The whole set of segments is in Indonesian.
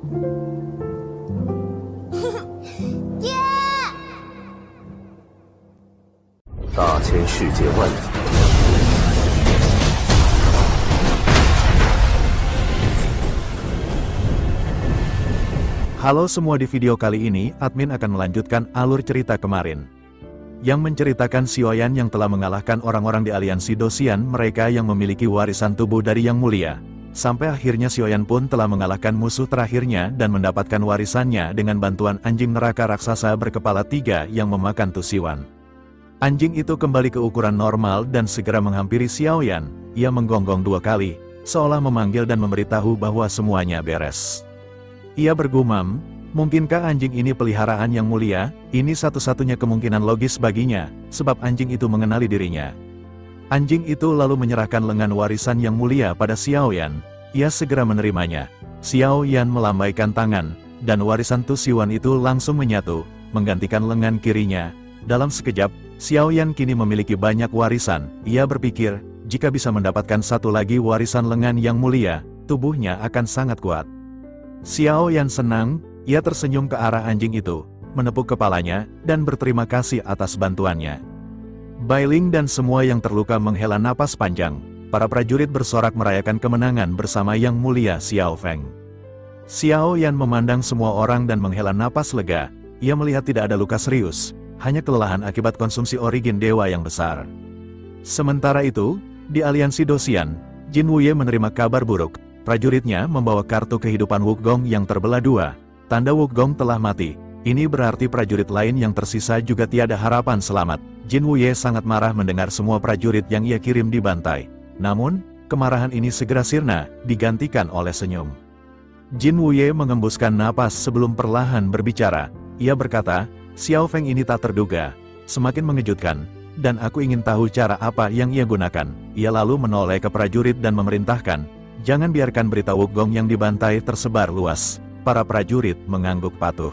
大千世界万里， Halo semua, di video kali ini, admin akan melanjutkan alur cerita kemarin. Yang menceritakan Xiaoyan yang telah mengalahkan orang-orang di aliansi Dosian, mereka yang memiliki warisan tubuh dari Yang Mulia. Sampai akhirnya Xiaoyan pun telah mengalahkan musuh terakhirnya dan mendapatkan warisannya dengan bantuan anjing neraka raksasa berkepala 3 yang memakan Tusiwan. Anjing itu kembali ke ukuran normal dan segera menghampiri Xiaoyan. Ia menggonggong 2 kali, seolah memanggil dan memberitahu bahwa semuanya beres. Ia bergumam, mungkinkah anjing ini peliharaan Yang Mulia? Ini satu-satunya kemungkinan logis baginya, sebab anjing itu mengenali dirinya. Anjing itu lalu menyerahkan lengan warisan Yang Mulia pada Xiaoyan. Ia segera menerimanya. Xiaoyan melambaikan tangan, dan warisan Tusiwan itu langsung menyatu, menggantikan lengan kirinya. Dalam sekejap, Xiaoyan kini memiliki banyak warisan. Ia berpikir, jika bisa mendapatkan satu lagi warisan lengan Yang Mulia, tubuhnya akan sangat kuat. Xiaoyan senang, ia tersenyum ke arah anjing itu, menepuk kepalanya, dan berterima kasih atas bantuannya. Bailing dan semua yang terluka menghela napas panjang. Para prajurit bersorak merayakan kemenangan bersama Yang Mulia Xiao Feng. Xiaoyan memandang semua orang dan menghela napas lega. Ia melihat tidak ada luka serius, hanya kelelahan akibat konsumsi origin dewa yang besar. Sementara itu, di aliansi Dosian, Jin Wuye menerima kabar buruk. Prajuritnya membawa kartu kehidupan Wukgong yang terbelah 2. Tanda Wukgong telah mati. Ini berarti prajurit lain yang tersisa juga tiada harapan selamat. Jin Wuye sangat marah mendengar semua prajurit yang ia kirim dibantai. Namun, kemarahan ini segera sirna, digantikan oleh senyum. Jin Wuye mengembuskan napas sebelum perlahan berbicara. Ia berkata, Xiao Feng ini tak terduga, semakin mengejutkan, dan aku ingin tahu cara apa yang ia gunakan. Ia lalu menoleh ke prajurit dan memerintahkan, jangan biarkan berita Wukgong yang dibantai tersebar luas. Para prajurit mengangguk patuh.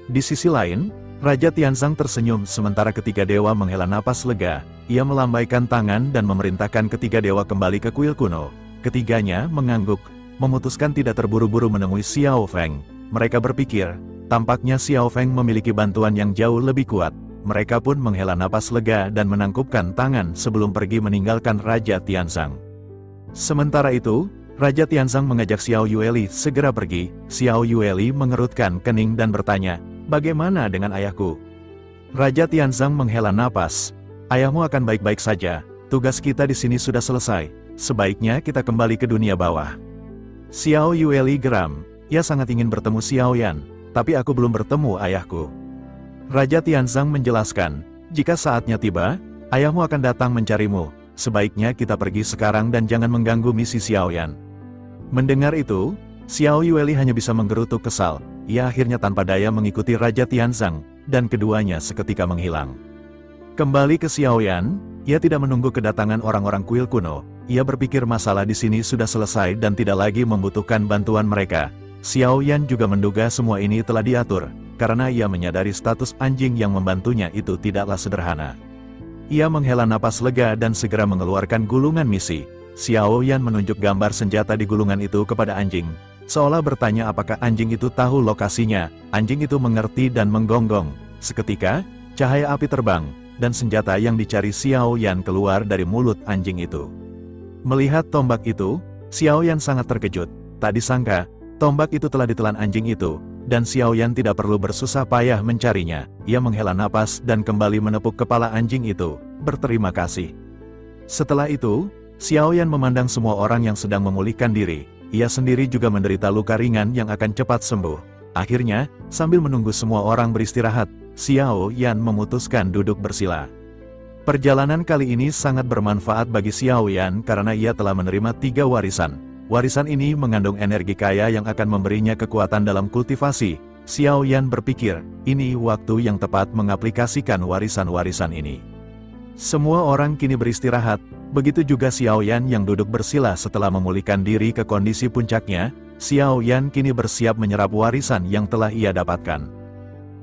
Di sisi lain, Raja Tianzang tersenyum sementara ketiga dewa menghela napas lega. Ia melambaikan tangan dan memerintahkan ketiga dewa kembali ke kuil kuno. Ketiganya mengangguk, memutuskan tidak terburu-buru menemui Xiao Feng. Mereka berpikir, tampaknya Xiao Feng memiliki bantuan yang jauh lebih kuat. Mereka pun menghela napas lega dan menangkupkan tangan sebelum pergi meninggalkan Raja Tianzang. Sementara itu, Raja Tianzang mengajak Xiao Yueli segera pergi. Xiao Yueli mengerutkan kening dan bertanya, bagaimana dengan ayahku? Raja Tianzang menghela napas. Ayahmu akan baik-baik saja, tugas kita di sini sudah selesai, sebaiknya kita kembali ke dunia bawah. Xiao Yueli geram, ia sangat ingin bertemu Xiaoyan, tapi aku belum bertemu ayahku. Raja Tianzang menjelaskan, jika saatnya tiba, ayahmu akan datang mencarimu. Sebaiknya kita pergi sekarang dan jangan mengganggu misi Xiaoyan. Mendengar itu, Xiao Yueli hanya bisa menggerutuk kesal. Ia akhirnya tanpa daya mengikuti Raja Tianzang, dan keduanya seketika menghilang. Kembali ke Xiaoyan, ia tidak menunggu kedatangan orang-orang kuil kuno. Ia berpikir masalah di sini sudah selesai dan tidak lagi membutuhkan bantuan mereka. Xiaoyan juga menduga semua ini telah diatur, karena ia menyadari status anjing yang membantunya itu tidaklah sederhana. Ia menghela napas lega dan segera mengeluarkan gulungan misi. Xiaoyan menunjuk gambar senjata di gulungan itu kepada anjing, seolah bertanya apakah anjing itu tahu lokasinya. Anjing itu mengerti dan menggonggong. Seketika, cahaya api terbang, dan senjata yang dicari Xiaoyan keluar dari mulut anjing itu. Melihat tombak itu, Xiaoyan sangat terkejut. Tak disangka, tombak itu telah ditelan anjing itu, dan Xiaoyan tidak perlu bersusah payah mencarinya. Ia menghela napas dan kembali menepuk kepala anjing itu, berterima kasih. Setelah itu, Xiaoyan memandang semua orang yang sedang memulihkan diri. Ia sendiri juga menderita luka ringan yang akan cepat sembuh. Akhirnya, sambil menunggu semua orang beristirahat, Xiaoyan memutuskan duduk bersila. Perjalanan kali ini sangat bermanfaat bagi Xiaoyan karena ia telah menerima 3 warisan. Warisan ini mengandung energi kaya yang akan memberinya kekuatan dalam kultivasi. Xiaoyan berpikir, ini waktu yang tepat mengaplikasikan warisan-warisan ini. Semua orang kini beristirahat, begitu juga Xiaoyan yang duduk bersila setelah memulihkan diri ke kondisi puncaknya. Xiaoyan kini bersiap menyerap warisan yang telah ia dapatkan.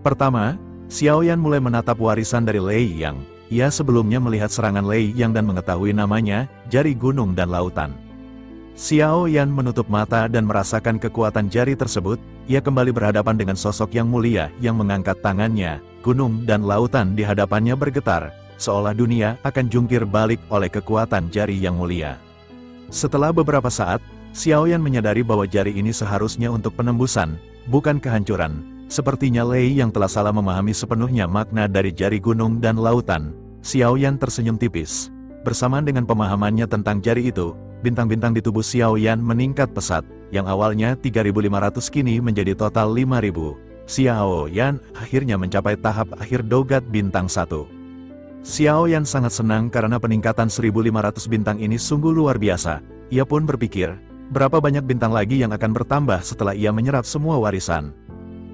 Pertama, Xiaoyan mulai menatap warisan dari Lei Yang. Ia sebelumnya melihat serangan Lei Yang dan mengetahui namanya, Jari Gunung dan Lautan. Xiao Yan menutup mata dan merasakan kekuatan jari tersebut. Ia kembali berhadapan dengan sosok yang mulia yang mengangkat tangannya. Gunung dan lautan di hadapannya bergetar, seolah dunia akan jungkir balik oleh kekuatan jari yang mulia. Setelah beberapa saat, Xiao Yan menyadari bahwa jari ini seharusnya untuk penembusan, bukan kehancuran. Sepertinya Lei yang telah salah memahami sepenuhnya makna dari jari gunung dan lautan. Xiao Yan tersenyum tipis. Bersamaan dengan pemahamannya tentang jari itu, bintang-bintang di tubuh Xiao Yan meningkat pesat, yang awalnya 3.500 kini menjadi total 5.000. Xiao Yan akhirnya mencapai tahap akhir dogat bintang 1. Xiao Yan sangat senang karena peningkatan 1.500 bintang ini sungguh luar biasa. Ia pun berpikir, berapa banyak bintang lagi yang akan bertambah setelah ia menyerap semua warisan.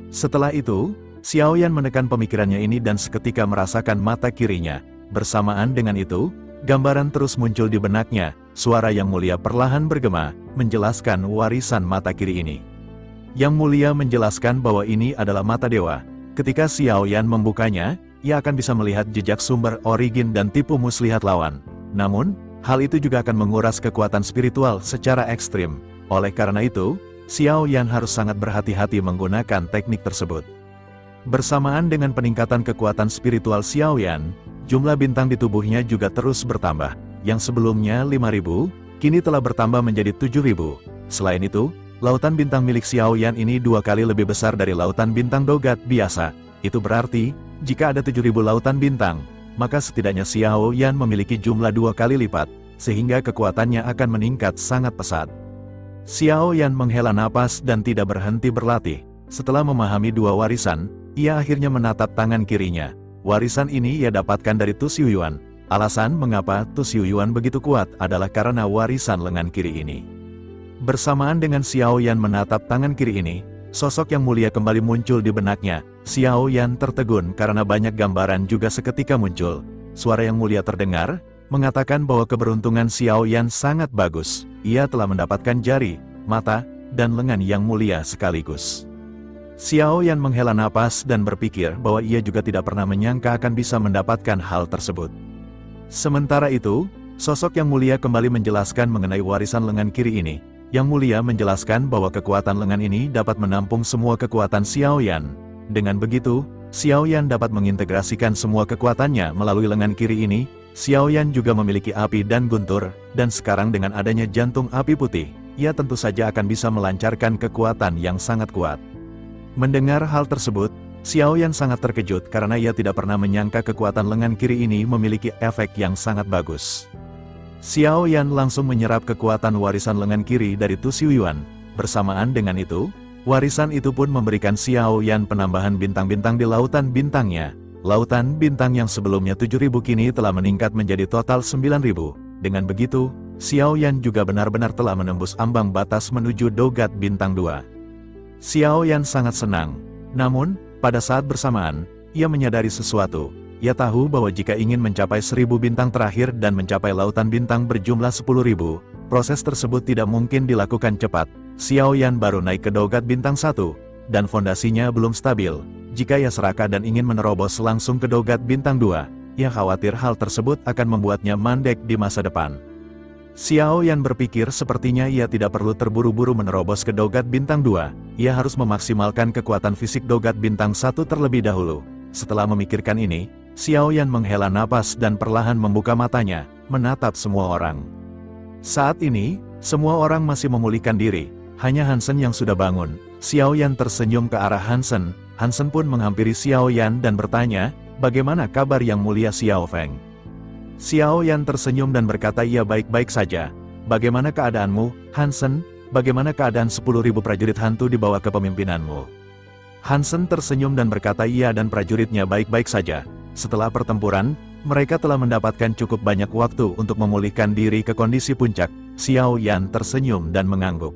Setelah itu, Xiao Yan menekan pemikirannya ini dan seketika merasakan mata kirinya. Bersamaan dengan itu, gambaran terus muncul di benaknya. Suara yang mulia perlahan bergema, menjelaskan warisan mata kiri ini. Yang mulia menjelaskan bahwa ini adalah mata dewa. Ketika Xiao Yan membukanya, ia akan bisa melihat jejak sumber, origin dan tipu muslihat lawan. Namun, hal itu juga akan menguras kekuatan spiritual secara ekstrim. Oleh karena itu, Xiao Yan harus sangat berhati-hati menggunakan teknik tersebut. Bersamaan dengan peningkatan kekuatan spiritual Xiao Yan, jumlah bintang di tubuhnya juga terus bertambah. Yang sebelumnya 5.000, kini telah bertambah menjadi 7.000. Selain itu, lautan bintang milik Xiao Yan ini 2 kali lebih besar dari lautan bintang dogat biasa. Itu berarti, jika ada 7.000 lautan bintang, maka setidaknya Xiao Yan memiliki jumlah 2 kali lipat, sehingga kekuatannya akan meningkat sangat pesat. Xiao Yan menghela napas dan tidak berhenti berlatih. Setelah memahami 2 warisan, ia akhirnya menatap tangan kirinya. Warisan ini ia dapatkan dari Tu Xiuyuan. Alasan mengapa Tu Xiuyuan begitu kuat adalah karena warisan lengan kiri ini. Bersamaan dengan Xiao Yan menatap tangan kiri ini, sosok yang mulia kembali muncul di benaknya. Xiao Yan tertegun karena banyak gambaran juga seketika muncul. Suara yang mulia terdengar, mengatakan bahwa keberuntungan Xiao Yan sangat bagus. Ia telah mendapatkan jari, mata, dan lengan yang mulia sekaligus. Xiao Yan menghela napas dan berpikir bahwa ia juga tidak pernah menyangka akan bisa mendapatkan hal tersebut. Sementara itu, sosok yang mulia kembali menjelaskan mengenai warisan lengan kiri ini. Yang mulia menjelaskan bahwa kekuatan lengan ini dapat menampung semua kekuatan Xiao Yan. Dengan begitu, Xiao Yan dapat mengintegrasikan semua kekuatannya melalui lengan kiri ini. Xiao Yan juga memiliki api dan guntur, dan sekarang dengan adanya jantung api putih, ia tentu saja akan bisa melancarkan kekuatan yang sangat kuat. Mendengar hal tersebut, Xiao Yan sangat terkejut karena ia tidak pernah menyangka kekuatan lengan kiri ini memiliki efek yang sangat bagus. Xiao Yan langsung menyerap kekuatan warisan lengan kiri dari Tu Xiuyuan. Bersamaan dengan itu, warisan itu pun memberikan Xiao Yan penambahan bintang-bintang di lautan bintangnya. Lautan bintang yang sebelumnya 7.000 kini telah meningkat menjadi total 9.000. Dengan begitu, Xiao Yan juga benar-benar telah menembus ambang batas menuju dogat bintang 2. Xiao Yan sangat senang. Namun, pada saat bersamaan, ia menyadari sesuatu. Ia tahu bahwa jika ingin mencapai 1.000 bintang terakhir dan mencapai lautan bintang berjumlah 10.000, proses tersebut tidak mungkin dilakukan cepat. Xiao Yan baru naik ke dogat bintang 1, dan fondasinya belum stabil. Jika ia serakah dan ingin menerobos langsung ke dogat bintang 2, ia khawatir hal tersebut akan membuatnya mandek di masa depan. Xiao Yan berpikir sepertinya ia tidak perlu terburu-buru menerobos ke dogat bintang 2, ia harus memaksimalkan kekuatan fisik dogat bintang 1 terlebih dahulu. Setelah memikirkan ini, Xiao Yan menghela napas dan perlahan membuka matanya, menatap semua orang. Saat ini, semua orang masih memulihkan diri, hanya Hansen yang sudah bangun. Xiao Yan tersenyum ke arah Hansen. Hansen pun menghampiri Xiao Yan dan bertanya, bagaimana kabar yang mulia Xiao Feng? Xiao Yan tersenyum dan berkata ia baik-baik saja. Bagaimana keadaanmu, Hansen? Bagaimana keadaan 10.000 prajurit hantu di bawah kepemimpinanmu? Hansen tersenyum dan berkata ia dan prajuritnya baik-baik saja. Setelah pertempuran, mereka telah mendapatkan cukup banyak waktu untuk memulihkan diri ke kondisi puncak. Xiao Yan tersenyum dan mengangguk.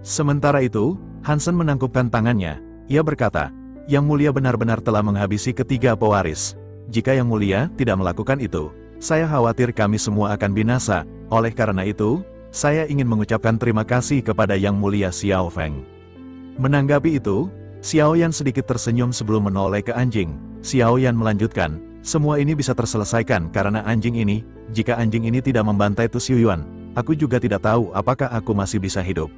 Sementara itu, Hansen menangkupkan tangannya. Ia berkata, Yang Mulia benar-benar telah menghabisi ketiga pewaris. Jika Yang Mulia tidak melakukan itu, saya khawatir kami semua akan binasa. Oleh karena itu, saya ingin mengucapkan terima kasih kepada Yang Mulia Xiao Feng. Menanggapi itu, Xiao Yan sedikit tersenyum sebelum menoleh ke anjing. Xiao Yan melanjutkan, semua ini bisa terselesaikan karena anjing ini. Jika anjing ini tidak membantai Tu Xiuyuan, Aku juga tidak tahu apakah aku masih bisa hidup.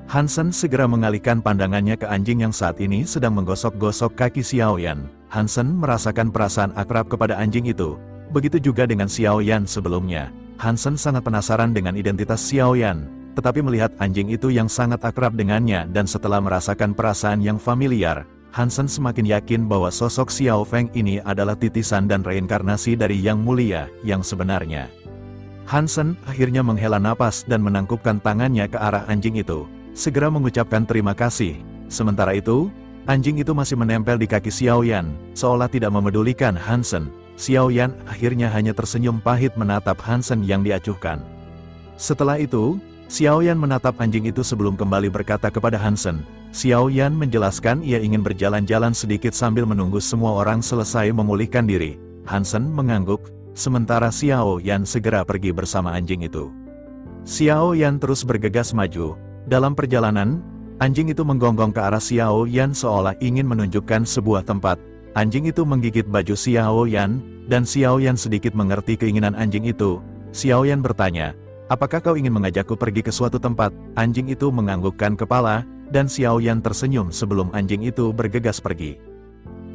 Hansen segera mengalihkan pandangannya ke anjing yang saat ini sedang menggosok-gosok kaki Xiaoyan. Hansen merasakan perasaan akrab kepada anjing itu. Begitu juga dengan Xiaoyan sebelumnya. Hansen sangat penasaran dengan identitas Xiaoyan, tetapi melihat anjing itu yang sangat akrab dengannya dan setelah merasakan perasaan yang familiar, Hansen semakin yakin bahwa sosok Xiao Feng ini adalah titisan dan reinkarnasi dari Yang Mulia yang sebenarnya. Hansen akhirnya menghela napas dan menangkupkan tangannya ke arah anjing itu, segera mengucapkan terima kasih. Sementara itu, anjing itu masih menempel di kaki Xiaoyan, seolah tidak memedulikan Hansen. Xiaoyan akhirnya hanya tersenyum pahit menatap Hansen yang diacuhkan. Setelah itu, Xiaoyan menatap anjing itu sebelum kembali berkata kepada Hansen. Xiaoyan menjelaskan ia ingin berjalan-jalan sedikit sambil menunggu semua orang selesai memulihkan diri. Hansen mengangguk, sementara Xiaoyan segera pergi bersama anjing itu. Xiaoyan terus bergegas maju. Dalam perjalanan, anjing itu menggonggong ke arah Xiaoyan seolah ingin menunjukkan sebuah tempat. Anjing itu menggigit baju Xiaoyan, dan Xiaoyan sedikit mengerti keinginan anjing itu. Xiaoyan bertanya, apakah kau ingin mengajakku pergi ke suatu tempat? Anjing itu menganggukkan kepala, dan Xiaoyan tersenyum sebelum anjing itu bergegas pergi.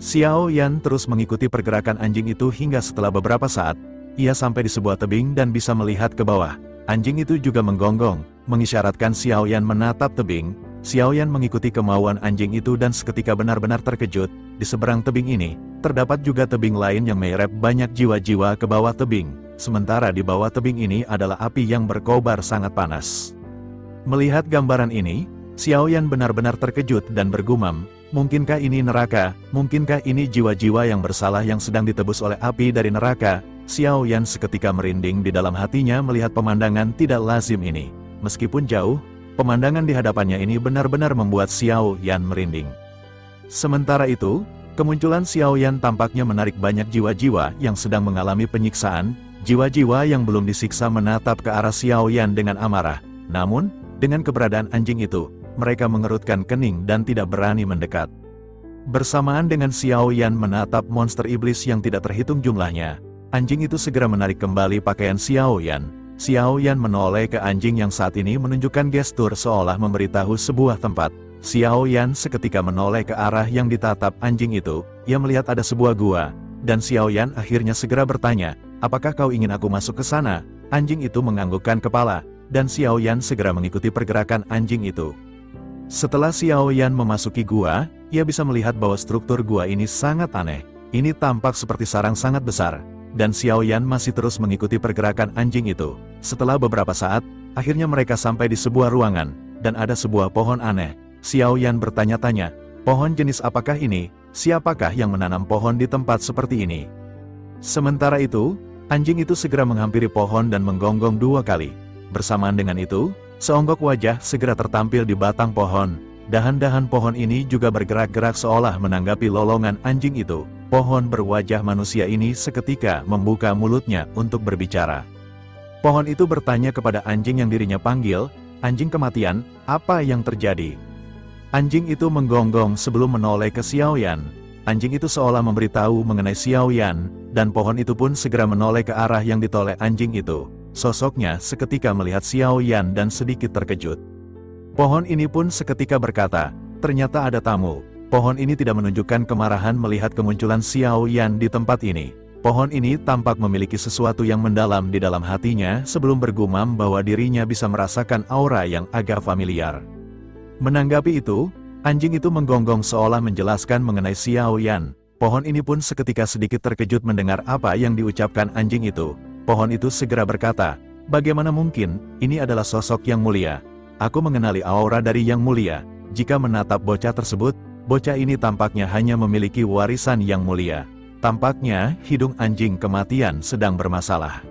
Xiaoyan terus mengikuti pergerakan anjing itu hingga setelah beberapa saat, ia sampai di sebuah tebing dan bisa melihat ke bawah. Anjing itu juga menggonggong, mengisyaratkan Xiaoyan menatap tebing. Xiaoyan mengikuti kemauan anjing itu dan seketika benar-benar terkejut. Di seberang tebing ini, terdapat juga tebing lain yang menyeret banyak jiwa-jiwa ke bawah tebing. Sementara di bawah tebing ini adalah api yang berkobar sangat panas. Melihat gambaran ini, Xiaoyan benar-benar terkejut dan bergumam, mungkinkah ini neraka? Mungkinkah ini jiwa-jiwa yang bersalah yang sedang ditebus oleh api dari neraka? Xiaoyan seketika merinding di dalam hatinya melihat pemandangan tidak lazim ini. Meskipun jauh, pemandangan di hadapannya ini benar-benar membuat Xiaoyan merinding. Sementara itu, kemunculan Xiaoyan tampaknya menarik banyak jiwa-jiwa yang sedang mengalami penyiksaan. Jiwa-jiwa yang belum disiksa menatap ke arah Xiaoyan dengan amarah. Namun, dengan keberadaan anjing itu, mereka mengerutkan kening dan tidak berani mendekat. Bersamaan dengan Xiaoyan menatap monster iblis yang tidak terhitung jumlahnya, anjing itu segera menarik kembali pakaian Xiaoyan. Xiaoyan menoleh ke anjing yang saat ini menunjukkan gestur seolah memberitahu sebuah tempat. Xiaoyan seketika menoleh ke arah yang ditatap anjing itu, ia melihat ada sebuah gua, dan Xiaoyan akhirnya segera bertanya, apakah kau ingin aku masuk ke sana? Anjing itu menganggukkan kepala, dan Xiaoyan segera mengikuti pergerakan anjing itu. Setelah Xiaoyan memasuki gua, ia bisa melihat bahwa struktur gua ini sangat aneh. Ini tampak seperti sarang sangat besar, dan Xiaoyan masih terus mengikuti pergerakan anjing itu. Setelah beberapa saat, akhirnya mereka sampai di sebuah ruangan, dan ada sebuah pohon aneh. Xiaoyan bertanya-tanya, pohon jenis apakah ini? Siapakah yang menanam pohon di tempat seperti ini? Sementara itu, anjing itu segera menghampiri pohon dan menggonggong 2 kali. Bersamaan dengan itu, seonggok wajah segera tertampil di batang pohon. Dahan-dahan pohon ini juga bergerak-gerak seolah menanggapi lolongan anjing itu. Pohon berwajah manusia ini seketika membuka mulutnya untuk berbicara. Pohon itu bertanya kepada anjing yang dirinya panggil, anjing kematian, apa yang terjadi? Anjing itu menggonggong sebelum menoleh ke Xiaoyan. Anjing itu seolah memberitahu mengenai Xiaoyan, dan pohon itu pun segera menoleh ke arah yang ditoleh anjing itu. Sosoknya seketika melihat Xiaoyan dan sedikit terkejut. Pohon ini pun seketika berkata, ternyata ada tamu. Pohon ini tidak menunjukkan kemarahan melihat kemunculan Xiaoyan di tempat ini. Pohon ini tampak memiliki sesuatu yang mendalam di dalam hatinya sebelum bergumam bahwa dirinya bisa merasakan aura yang agak familiar. Menanggapi itu, anjing itu menggonggong seolah menjelaskan mengenai Xiaoyan. Pohon ini pun seketika sedikit terkejut mendengar apa yang diucapkan anjing itu. Pohon itu segera berkata, bagaimana mungkin, ini adalah sosok yang mulia. Aku mengenali aura dari yang mulia. Jika menatap bocah tersebut, bocah ini tampaknya hanya memiliki warisan yang mulia. Tampaknya, hidung anjing kematian sedang bermasalah.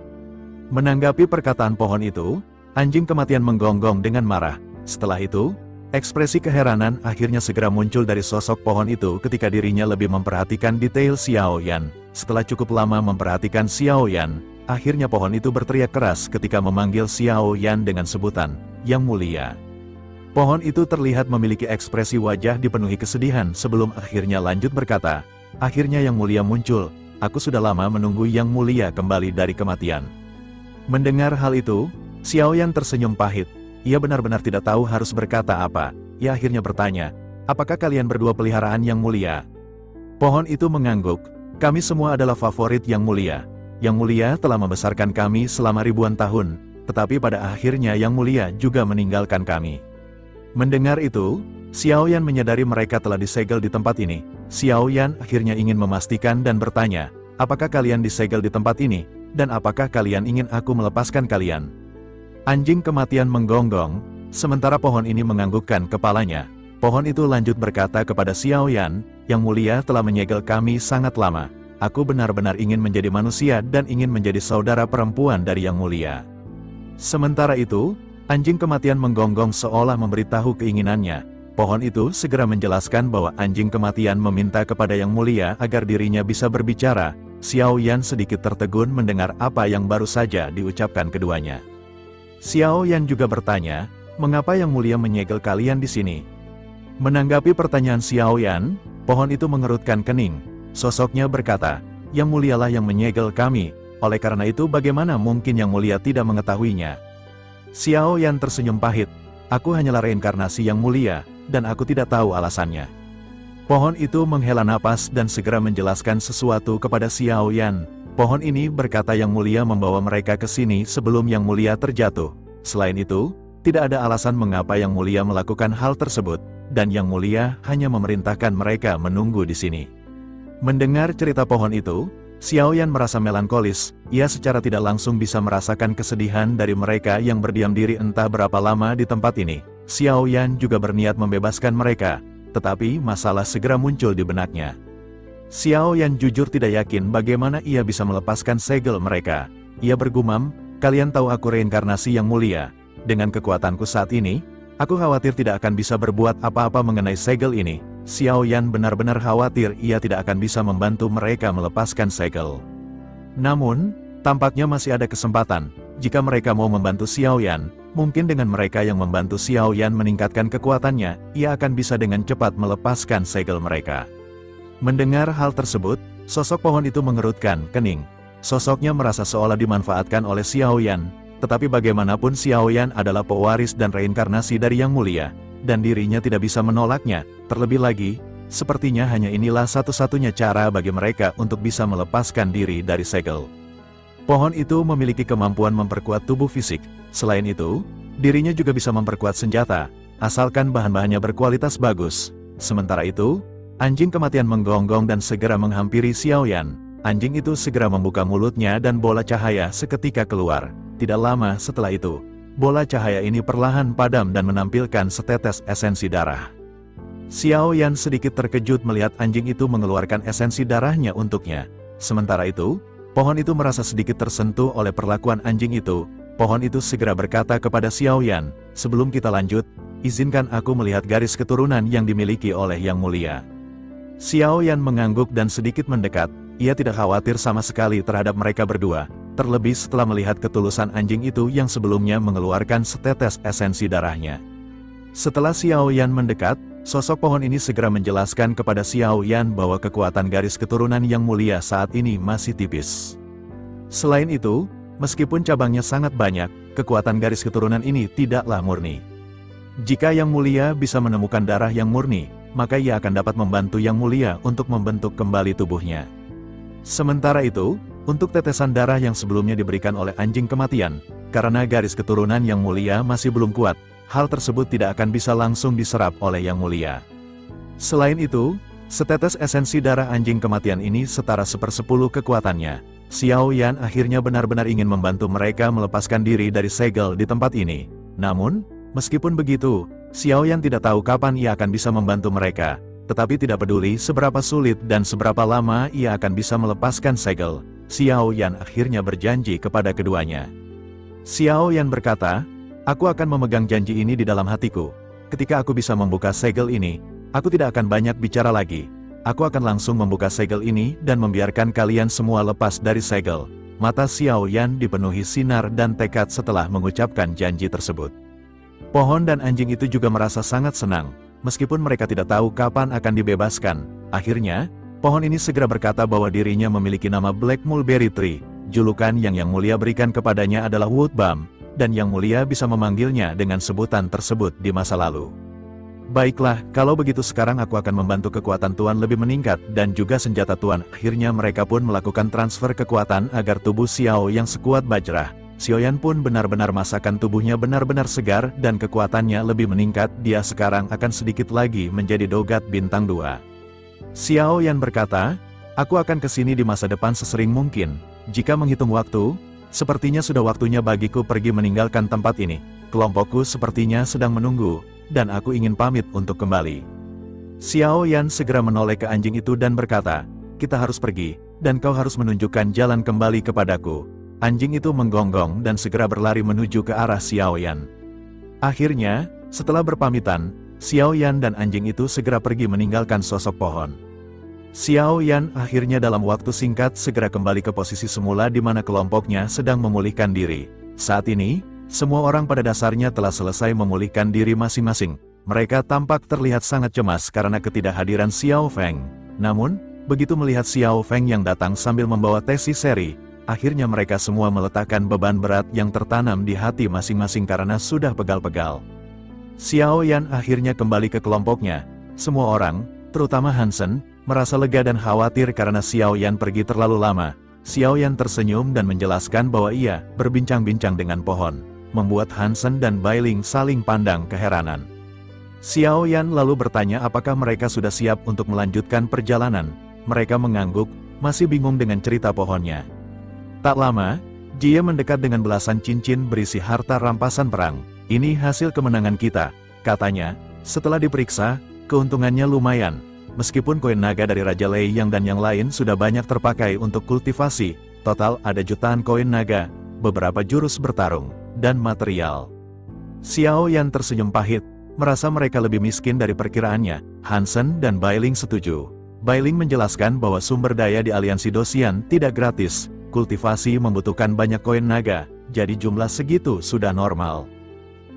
Menanggapi perkataan pohon itu, anjing kematian menggonggong dengan marah. Setelah itu, ekspresi keheranan akhirnya segera muncul dari sosok pohon itu ketika dirinya lebih memperhatikan detail Xiaoyan. Setelah cukup lama memperhatikan Xiaoyan, akhirnya pohon itu berteriak keras ketika memanggil Xiaoyan dengan sebutan, Yang Mulia. Pohon itu terlihat memiliki ekspresi wajah dipenuhi kesedihan sebelum akhirnya lanjut berkata, akhirnya Yang Mulia muncul, aku sudah lama menunggu Yang Mulia kembali dari kematian. Mendengar hal itu, Xiaoyan tersenyum pahit. Ia benar-benar tidak tahu harus berkata apa. Ia akhirnya bertanya, apakah kalian berdua peliharaan yang mulia? Pohon itu mengangguk, kami semua adalah favorit yang mulia. Yang mulia telah membesarkan kami selama ribuan tahun, tetapi pada akhirnya yang mulia juga meninggalkan kami. Mendengar itu, Xiaoyan menyadari mereka telah disegel di tempat ini. Xiaoyan akhirnya ingin memastikan dan bertanya, apakah kalian disegel di tempat ini, dan apakah kalian ingin aku melepaskan kalian? Anjing kematian menggonggong, sementara pohon ini menganggukkan kepalanya. Pohon itu lanjut berkata kepada Xiaoyan, yang mulia telah menyegel kami sangat lama. Aku benar-benar ingin menjadi manusia dan ingin menjadi saudara perempuan dari yang mulia. Sementara itu, anjing kematian menggonggong seolah memberitahu keinginannya. Pohon itu segera menjelaskan bahwa anjing kematian meminta kepada yang mulia agar dirinya bisa berbicara. Xiaoyan sedikit tertegun mendengar apa yang baru saja diucapkan keduanya. Xiaoyan juga bertanya, mengapa yang mulia menyegel kalian di sini? Menanggapi pertanyaan Xiaoyan, pohon itu mengerutkan kening. Sosoknya berkata, yang mulialah yang menyegel kami, oleh karena itu bagaimana mungkin yang mulia tidak mengetahuinya? Xiaoyan tersenyum pahit, aku hanyalah reinkarnasi yang mulia, dan aku tidak tahu alasannya. Pohon itu menghela napas dan segera menjelaskan sesuatu kepada Xiaoyan. Pohon ini berkata yang mulia membawa mereka ke sini sebelum yang mulia terjatuh. Selain itu, tidak ada alasan mengapa yang mulia melakukan hal tersebut, dan yang mulia hanya memerintahkan mereka menunggu di sini. Mendengar cerita pohon itu, Xiaoyan merasa melankolis. Ia secara tidak langsung bisa merasakan kesedihan dari mereka yang berdiam diri entah berapa lama di tempat ini. Xiaoyan juga berniat membebaskan mereka, tetapi masalah segera muncul di benaknya. Xiaoyan jujur tidak yakin bagaimana ia bisa melepaskan segel mereka. Ia bergumam, kalian tahu aku reinkarnasi yang mulia. Dengan kekuatanku saat ini, aku khawatir tidak akan bisa berbuat apa-apa mengenai segel ini. Xiaoyan benar-benar khawatir ia tidak akan bisa membantu mereka melepaskan segel. Namun, tampaknya masih ada kesempatan. Jika mereka mau membantu Xiaoyan, mungkin dengan mereka yang membantu Xiaoyan meningkatkan kekuatannya, ia akan bisa dengan cepat melepaskan segel mereka. Mendengar hal tersebut, sosok pohon itu mengerutkan kening. Sosoknya merasa seolah dimanfaatkan oleh Xiaoyan, tetapi bagaimanapun Xiaoyan adalah pewaris dan reinkarnasi dari yang mulia, dan dirinya tidak bisa menolaknya. Terlebih lagi, sepertinya hanya inilah satu-satunya cara bagi mereka untuk bisa melepaskan diri dari segel. Pohon itu memiliki kemampuan memperkuat tubuh fisik. Selain itu, dirinya juga bisa memperkuat senjata, asalkan bahan-bahannya berkualitas bagus. Sementara itu, anjing kematian menggonggong dan segera menghampiri Xiaoyan. Anjing itu segera membuka mulutnya dan bola cahaya seketika keluar. Tidak lama setelah itu, bola cahaya ini perlahan padam dan menampilkan setetes esensi darah. Xiaoyan sedikit terkejut melihat anjing itu mengeluarkan esensi darahnya untuknya. Sementara itu, pohon itu merasa sedikit tersentuh oleh perlakuan anjing itu. Pohon itu segera berkata kepada Xiaoyan, sebelum kita lanjut, izinkan aku melihat garis keturunan yang dimiliki oleh Yang Mulia. Xiaoyan mengangguk dan sedikit mendekat. Ia tidak khawatir sama sekali terhadap mereka berdua, terlebih setelah melihat ketulusan anjing itu yang sebelumnya mengeluarkan setetes esensi darahnya. Setelah Xiaoyan mendekat, sosok pohon ini segera menjelaskan kepada Xiaoyan bahwa kekuatan garis keturunan Yang Mulia saat ini masih tipis. Selain itu, meskipun cabangnya sangat banyak, kekuatan garis keturunan ini tidaklah murni. Jika Yang Mulia bisa menemukan darah yang murni, maka ia akan dapat membantu Yang Mulia untuk membentuk kembali tubuhnya. Sementara itu, untuk tetesan darah yang sebelumnya diberikan oleh anjing kematian, karena garis keturunan Yang Mulia masih belum kuat, hal tersebut tidak akan bisa langsung diserap oleh Yang Mulia. Selain itu, setetes esensi darah anjing kematian ini setara 1/10 kekuatannya. Xiaoyan akhirnya benar-benar ingin membantu mereka melepaskan diri dari segel di tempat ini. Namun, meskipun begitu, Xiaoyan tidak tahu kapan ia akan bisa membantu mereka. Tetapi tidak peduli seberapa sulit dan seberapa lama ia akan bisa melepaskan segel, Xiaoyan akhirnya berjanji kepada keduanya. Xiaoyan berkata, aku akan memegang janji ini di dalam hatiku. Ketika aku bisa membuka segel ini, aku tidak akan banyak bicara lagi. Aku akan langsung membuka segel ini dan membiarkan kalian semua lepas dari segel. Mata Xiaoyan dipenuhi sinar dan tekad setelah mengucapkan janji tersebut. Pohon dan anjing itu juga merasa sangat senang. Meskipun mereka tidak tahu kapan akan dibebaskan, akhirnya, pohon ini segera berkata bahwa dirinya memiliki nama Black Mulberry Tree. Julukan yang Mulia berikan kepadanya adalah Wood Balm. dan Yang Mulia bisa memanggilnya dengan sebutan tersebut di masa lalu. Baiklah, kalau begitu sekarang aku akan membantu kekuatan Tuan lebih meningkat dan juga senjata Tuan. Akhirnya mereka pun melakukan transfer kekuatan agar tubuh Xiao Yang sekuat bajrah. Xiaoyan pun benar-benar masakan tubuhnya benar-benar segar dan kekuatannya lebih meningkat. Dia sekarang akan sedikit lagi menjadi dogat bintang 2. Xiaoyan berkata, aku akan ke sini di masa depan sesering mungkin. Jika menghitung waktu, sepertinya sudah waktunya bagiku pergi meninggalkan tempat ini. Kelompokku sepertinya sedang menunggu, dan aku ingin pamit untuk kembali. Xiaoyan segera menoleh ke anjing itu dan berkata, kita harus pergi, dan kau harus menunjukkan jalan kembali kepadaku. Anjing itu menggonggong dan segera berlari menuju ke arah Xiaoyan. Akhirnya, setelah berpamitan, Xiaoyan dan anjing itu segera pergi meninggalkan sosok pohon. Xiaoyan akhirnya dalam waktu singkat segera kembali ke posisi semula di mana kelompoknya sedang memulihkan diri. Saat ini, semua orang pada dasarnya telah selesai memulihkan diri masing-masing. Mereka tampak terlihat sangat cemas karena ketidakhadiran Xiao Feng. Namun, begitu melihat Xiao Feng yang datang sambil membawa tesi seri, akhirnya mereka semua meletakkan beban berat yang tertanam di hati masing-masing karena sudah pegal-pegal. Xiaoyan akhirnya kembali ke kelompoknya. Semua orang, terutama Hansen, merasa lega dan khawatir karena Xiaoyan pergi terlalu lama. Xiaoyan tersenyum dan menjelaskan bahwa ia berbincang-bincang dengan pohon, membuat Hansen dan Bailing saling pandang keheranan. Xiaoyan lalu bertanya apakah mereka sudah siap untuk melanjutkan perjalanan. Mereka mengangguk, masih bingung dengan cerita pohonnya. Tak lama, Jie mendekat dengan belasan cincin berisi harta rampasan perang. Ini hasil kemenangan kita, katanya. Setelah diperiksa, keuntungannya lumayan. Meskipun koin naga dari Raja Lei Yang dan yang lain sudah banyak terpakai untuk kultivasi, total ada jutaan koin naga, beberapa jurus bertarung, dan material. Xiaoyan tersenyum pahit, merasa mereka lebih miskin dari perkiraannya. Hansen dan Bailing setuju. Bailing menjelaskan bahwa sumber daya di aliansi Dosian tidak gratis, kultivasi membutuhkan banyak koin naga, jadi jumlah segitu sudah normal.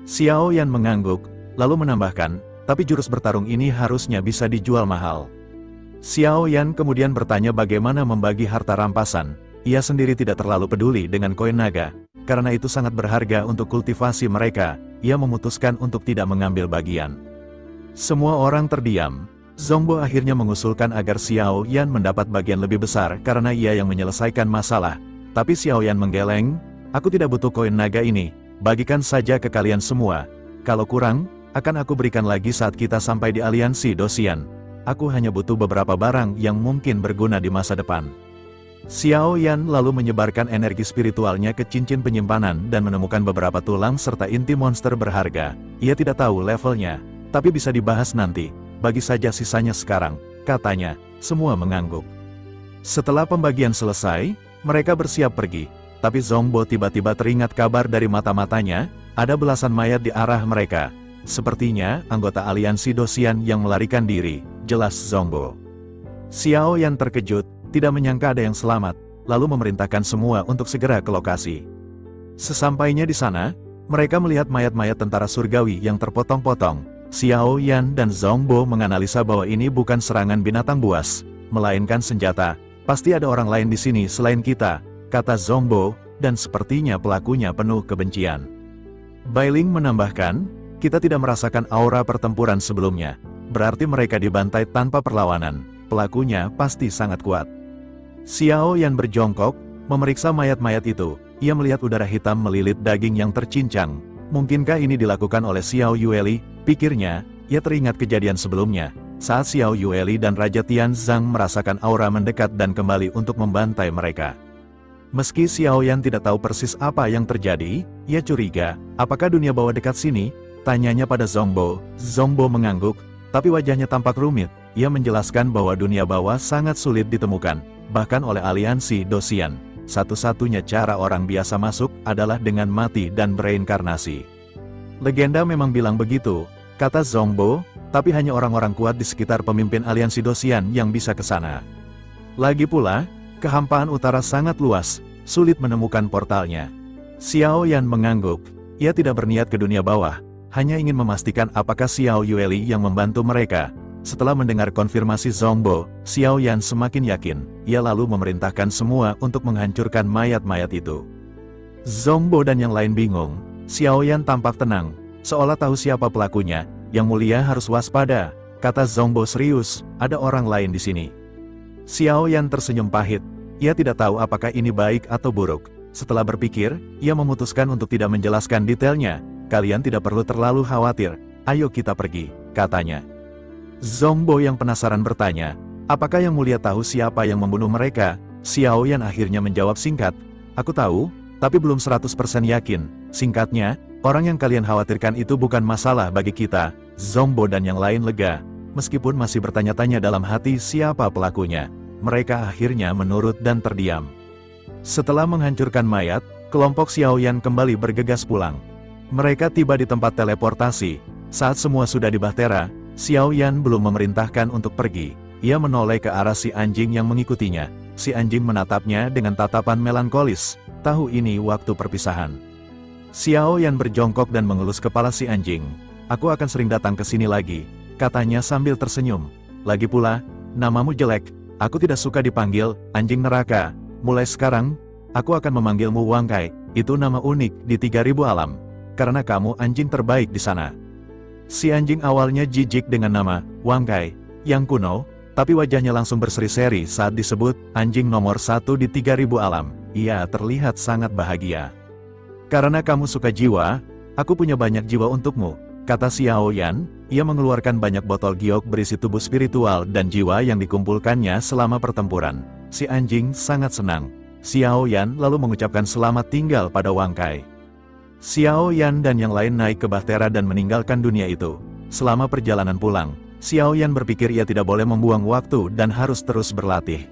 Xiaoyan mengangguk, lalu menambahkan, tapi jurus bertarung ini harusnya bisa dijual mahal. Xiaoyan kemudian bertanya bagaimana membagi harta rampasan. Ia sendiri tidak terlalu peduli dengan koin naga, karena itu sangat berharga untuk kultivasi mereka. Ia memutuskan untuk tidak mengambil bagian. Semua orang terdiam. Zongbo akhirnya mengusulkan agar Xiaoyan mendapat bagian lebih besar karena ia yang menyelesaikan masalah. Tapi Xiaoyan menggeleng, aku tidak butuh koin naga ini, bagikan saja ke kalian semua. Kalau kurang, akan aku berikan lagi saat kita sampai di aliansi Dosian. Aku hanya butuh beberapa barang yang mungkin berguna di masa depan. Xiaoyan lalu menyebarkan energi spiritualnya ke cincin penyimpanan dan menemukan beberapa tulang serta inti monster berharga. Ia tidak tahu levelnya, tapi bisa dibahas nanti. Bagi saja sisanya sekarang, katanya. Semua mengangguk. Setelah pembagian selesai, mereka bersiap pergi. Tapi Zongbo tiba-tiba teringat kabar dari mata-matanya, ada belasan mayat di arah mereka. Sepertinya, anggota aliansi Dosian yang melarikan diri, jelas Zongbo. Xiaoyan terkejut, tidak menyangka ada yang selamat, lalu memerintahkan semua untuk segera ke lokasi. Sesampainya di sana, mereka melihat mayat-mayat tentara surgawi yang terpotong-potong. Xiaoyan dan Zongbo menganalisa bahwa ini bukan serangan binatang buas, melainkan senjata. Pasti ada orang lain di sini selain kita, kata Zongbo, dan sepertinya pelakunya penuh kebencian. Bailing menambahkan, kita tidak merasakan aura pertempuran sebelumnya, berarti mereka dibantai tanpa perlawanan, pelakunya pasti sangat kuat. Xiaoyan berjongkok, memeriksa mayat-mayat itu, ia melihat udara hitam melilit daging yang tercincang. Mungkinkah ini dilakukan oleh Xiao Yueli? Pikirnya, ia teringat kejadian sebelumnya, saat Xiao Yueli dan Raja Tianzang merasakan aura mendekat dan kembali untuk membantai mereka. Meski Xiaoyan tidak tahu persis apa yang terjadi, ia curiga, apakah dunia bawah dekat sini? Tanyanya pada Zongbo. Zongbo mengangguk, tapi wajahnya tampak rumit. Ia menjelaskan bahwa dunia bawah sangat sulit ditemukan, bahkan oleh aliansi Dosian. Satu-satunya cara orang biasa masuk adalah dengan mati dan bereinkarnasi. Legenda memang bilang begitu, kata Zongbo, tapi hanya orang-orang kuat di sekitar pemimpin aliansi Dosian yang bisa ke sana. Lagi pula, kehampaan utara sangat luas, sulit menemukan portalnya. Xiaoyan mengangguk, ia tidak berniat ke dunia bawah, hanya ingin memastikan apakah Xiao Yueli yang membantu mereka. Setelah mendengar konfirmasi Zongbo, Xiaoyan semakin yakin. Ia lalu memerintahkan semua untuk menghancurkan mayat-mayat itu. Zongbo dan yang lain bingung, Xiaoyan tampak tenang, seolah tahu siapa pelakunya. Yang mulia harus waspada, kata Zhongbo serius, ada orang lain di sini. Xiaoyan tersenyum pahit, ia tidak tahu apakah ini baik atau buruk. Setelah berpikir, ia memutuskan untuk tidak menjelaskan detailnya. Kalian tidak perlu terlalu khawatir, ayo kita pergi, katanya. Zhongbo yang penasaran bertanya, apakah yang mulia tahu siapa yang membunuh mereka? Xiaoyan akhirnya menjawab singkat, aku tahu, tapi belum 100% yakin. Singkatnya, orang yang kalian khawatirkan itu bukan masalah bagi kita. Zhongbo dan yang lain lega, meskipun masih bertanya-tanya dalam hati siapa pelakunya. Mereka akhirnya menurut dan terdiam. Setelah menghancurkan mayat, kelompok Xiaoyan kembali bergegas pulang. Mereka tiba di tempat teleportasi. Saat semua sudah di bahtera, Xiaoyan belum memerintahkan untuk pergi. Ia menoleh ke arah si anjing yang mengikutinya. Si anjing menatapnya dengan tatapan melankolis. Tahu ini waktu perpisahan. Xiaoyan berjongkok dan mengelus kepala si anjing. Aku akan sering datang ke sini lagi, katanya sambil tersenyum. Lagi pula, namamu jelek, aku tidak suka dipanggil anjing neraka. Mulai sekarang, aku akan memanggilmu Wang Kai, itu nama unik di 3000 alam. Karena kamu anjing terbaik di sana. Si anjing awalnya jijik dengan nama Wang Kai yang kuno, tapi wajahnya langsung berseri-seri saat disebut anjing nomor 1 di 3000 alam. Ia terlihat sangat bahagia. Karena kamu suka jiwa, aku punya banyak jiwa untukmu, kata Xiaoyan. Ia mengeluarkan banyak botol giok berisi tubuh spiritual dan jiwa yang dikumpulkannya selama pertempuran. Si anjing sangat senang. Xiaoyan lalu mengucapkan selamat tinggal pada Wang Kai. Xiaoyan dan yang lain naik ke bahtera dan meninggalkan dunia itu. Selama perjalanan pulang, Xiaoyan berpikir ia tidak boleh membuang waktu dan harus terus berlatih.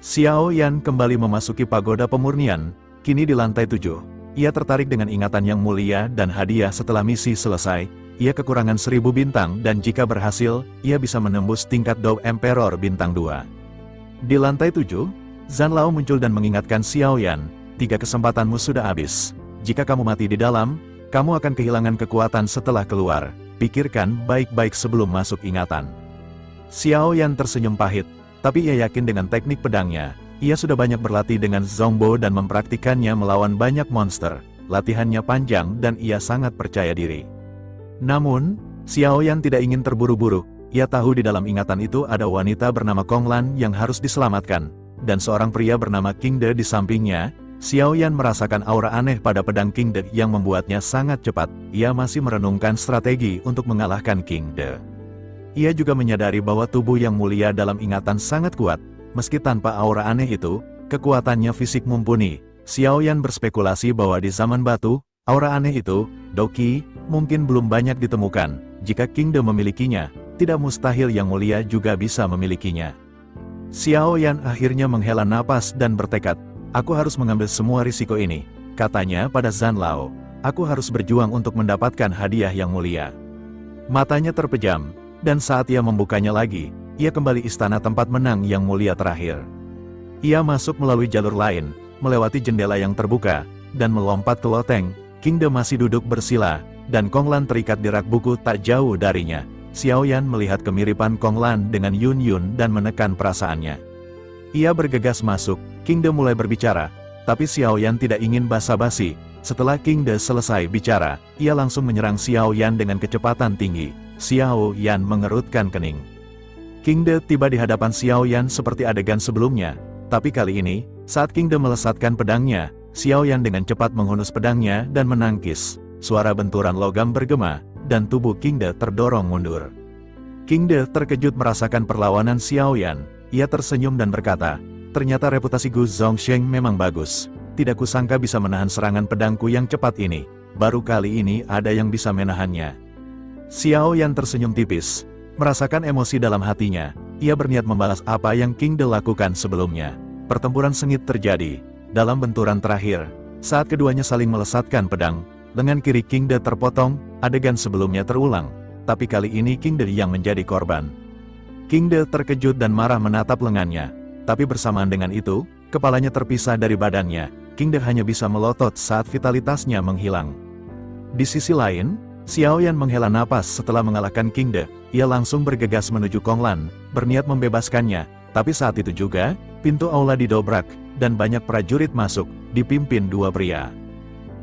Xiaoyan kembali memasuki pagoda pemurnian, kini di lantai 7. Ia tertarik dengan ingatan yang mulia dan hadiah setelah misi selesai. Ia kekurangan 1000 bintang dan jika berhasil, ia bisa menembus tingkat Dou Emperor bintang 2. Di lantai 7, Zhan Lao muncul dan mengingatkan Xiaoyan, 3 kesempatanmu sudah habis. Jika kamu mati di dalam, kamu akan kehilangan kekuatan setelah keluar. Pikirkan baik-baik sebelum masuk ingatan. Xiaoyan tersenyum pahit, tapi ia yakin dengan teknik pedangnya. Ia sudah banyak berlatih dengan Zhongbo dan mempraktikannya melawan banyak monster. Latihannya panjang dan ia sangat percaya diri. Namun, Xiaoyan tidak ingin terburu-buru. Ia tahu di dalam ingatan itu ada wanita bernama Konglan yang harus diselamatkan, dan seorang pria bernama King De di sampingnya. Xiaoyan merasakan aura aneh pada pedang King De yang membuatnya sangat cepat. Ia masih merenungkan strategi untuk mengalahkan King De. Ia juga menyadari bahwa tubuh yang mulia dalam ingatan sangat kuat. Meski tanpa aura aneh itu, kekuatannya fisik mumpuni. Xiaoyan berspekulasi bahwa di zaman batu, aura aneh itu, Doki, mungkin belum banyak ditemukan. Jika King De memilikinya, tidak mustahil yang mulia juga bisa memilikinya. Xiaoyan akhirnya menghela napas dan bertekad, aku harus mengambil semua risiko ini, katanya pada Zhan Lao. Aku harus berjuang untuk mendapatkan hadiah yang mulia. Matanya terpejam, dan saat ia membukanya lagi, ia kembali istana tempat menang yang mulia terakhir. Ia masuk melalui jalur lain, melewati jendela yang terbuka, dan melompat ke loteng. King De masih duduk bersila, dan Konglan terikat di rak buku tak jauh darinya. Xiaoyan melihat kemiripan Konglan dengan Yun Yun dan menekan perasaannya. Ia bergegas masuk, King De mulai berbicara, tapi Xiaoyan tidak ingin basa-basi. Setelah King De selesai bicara, ia langsung menyerang Xiaoyan dengan kecepatan tinggi. Xiaoyan mengerutkan kening. King De tiba di hadapan Xiaoyan seperti adegan sebelumnya, tapi kali ini, saat King De melesatkan pedangnya, Xiaoyan dengan cepat menghunus pedangnya dan menangkis. Suara benturan logam bergema, dan tubuh King De terdorong mundur. King De terkejut merasakan perlawanan Xiaoyan. Ia tersenyum dan berkata, ternyata reputasi Gu Zongsheng memang bagus. Tidak kusangka bisa menahan serangan pedangku yang cepat ini. Baru kali ini ada yang bisa menahannya. Xiaoyan tersenyum tipis, merasakan emosi dalam hatinya. Ia berniat membalas apa yang King De lakukan sebelumnya. Pertempuran sengit terjadi. Dalam benturan terakhir, saat keduanya saling melesatkan pedang, lengan kiri King De terpotong. Adegan sebelumnya terulang, tapi kali ini King De yang menjadi korban. King De terkejut dan marah menatap lengannya, tapi bersamaan dengan itu, kepalanya terpisah dari badannya. King De hanya bisa melotot saat vitalitasnya menghilang. Di sisi lain, Xiaoyan menghela napas setelah mengalahkan King De. Ia langsung bergegas menuju Konglan, berniat membebaskannya, tapi saat itu juga, pintu aula didobrak, dan banyak prajurit masuk, dipimpin 2 pria.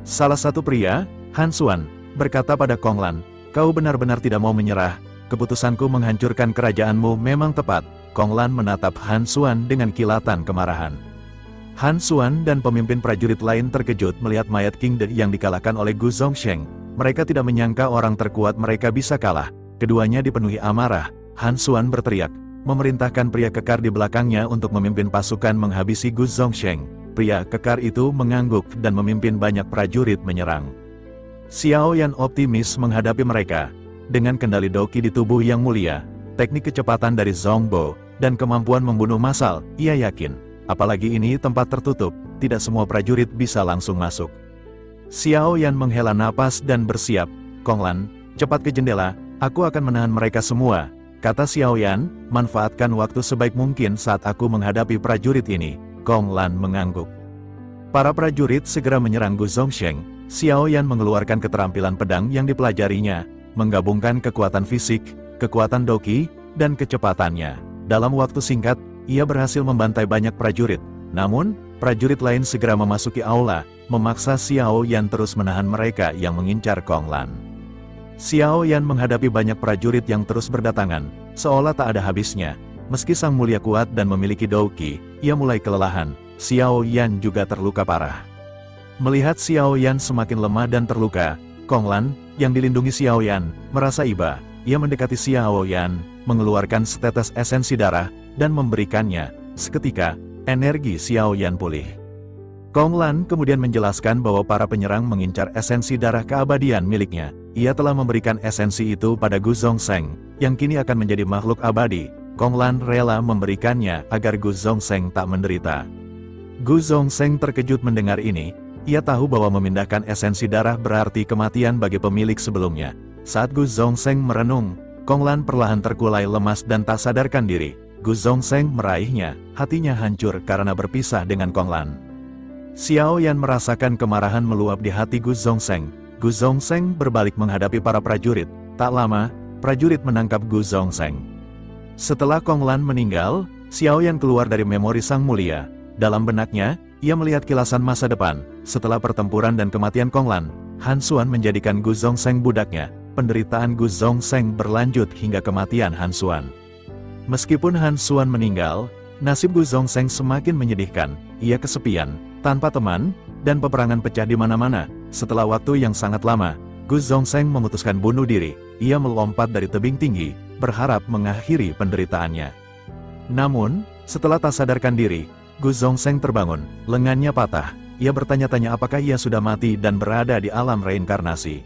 Salah satu pria, Han Xuan berkata pada Kong Lan, "Kau benar-benar tidak mau menyerah, keputusanku menghancurkan kerajaanmu memang tepat." Kong Lan menatap Han Xuan dengan kilatan kemarahan. Han Xuan dan pemimpin prajurit lain terkejut melihat mayat King De yang dikalahkan oleh Gu Zongsheng. Mereka tidak menyangka orang terkuat mereka bisa kalah. Keduanya dipenuhi amarah. Han Xuan berteriak, memerintahkan pria kekar di belakangnya untuk memimpin pasukan menghabisi Gu Zongsheng. Pria kekar itu mengangguk dan memimpin banyak prajurit menyerang. Xiao Yan optimis menghadapi mereka. Dengan kendali Doqi di tubuh yang mulia, teknik kecepatan dari Zhongbo, dan kemampuan membunuh massal, ia yakin. Apalagi ini tempat tertutup, tidak semua prajurit bisa langsung masuk. Xiao Yan menghela napas dan bersiap. "Kong Lan, cepat ke jendela, aku akan menahan mereka semua," kata Xiao Yan, "manfaatkan waktu sebaik mungkin saat aku menghadapi prajurit ini." Kong Lan mengangguk. Para prajurit segera menyerang Gu Zongsheng. Xiao Yan mengeluarkan keterampilan pedang yang dipelajarinya, menggabungkan kekuatan fisik, kekuatan Doqi, dan kecepatannya. Dalam waktu singkat, ia berhasil membantai banyak prajurit. Namun, prajurit lain segera memasuki aula, memaksa Xiao Yan terus menahan mereka yang mengincar Kong Lan. Xiao Yan menghadapi banyak prajurit yang terus berdatangan, seolah tak ada habisnya. Meski sang mulia kuat dan memiliki Doqi, ia mulai kelelahan. Xiao Yan juga terluka parah. Melihat Xiao Yan semakin lemah dan terluka, Kong Lan, yang dilindungi Xiao Yan, merasa iba. Ia mendekati Xiao Yan, mengeluarkan setetes esensi darah, dan memberikannya. Seketika, energi Xiao Yan pulih. Kong Lan kemudian menjelaskan bahwa para penyerang mengincar esensi darah keabadian miliknya. Ia telah memberikan esensi itu pada Gu Zongsheng, yang kini akan menjadi makhluk abadi. Kong Lan rela memberikannya agar Gu Zongsheng tak menderita. Gu Zongsheng terkejut mendengar ini. Ia tahu bahwa memindahkan esensi darah berarti kematian bagi pemilik sebelumnya. Saat Gu Zongsheng merenung, Kong Lan perlahan terkulai lemas dan tak sadarkan diri. Gu Zongsheng meraihnya, hatinya hancur karena berpisah dengan Kong Lan. Xiao Yan merasakan kemarahan meluap di hati Gu Zongsheng. Gu Zongsheng berbalik menghadapi para prajurit. Tak lama, prajurit menangkap Gu Zongsheng. Setelah Kong Lan meninggal, Xiao Yan keluar dari memori Sang Mulia. Dalam benaknya, ia melihat kilasan masa depan. Setelah pertempuran dan kematian Kong Lan, Han Xuan menjadikan Gu Zongsheng budaknya. Penderitaan Gu Zongsheng berlanjut hingga kematian Han Xuan. Meskipun Han Xuan meninggal, nasib Gu Zongsheng semakin menyedihkan. Ia kesepian, tanpa teman, dan peperangan pecah di mana-mana. Setelah waktu yang sangat lama, Gu Zongsheng memutuskan bunuh diri. Ia melompat dari tebing tinggi, berharap mengakhiri penderitaannya. Namun, setelah tak sadarkan diri, Gu Zongsheng terbangun, lengannya patah. Ia bertanya-tanya apakah ia sudah mati dan berada di alam reinkarnasi.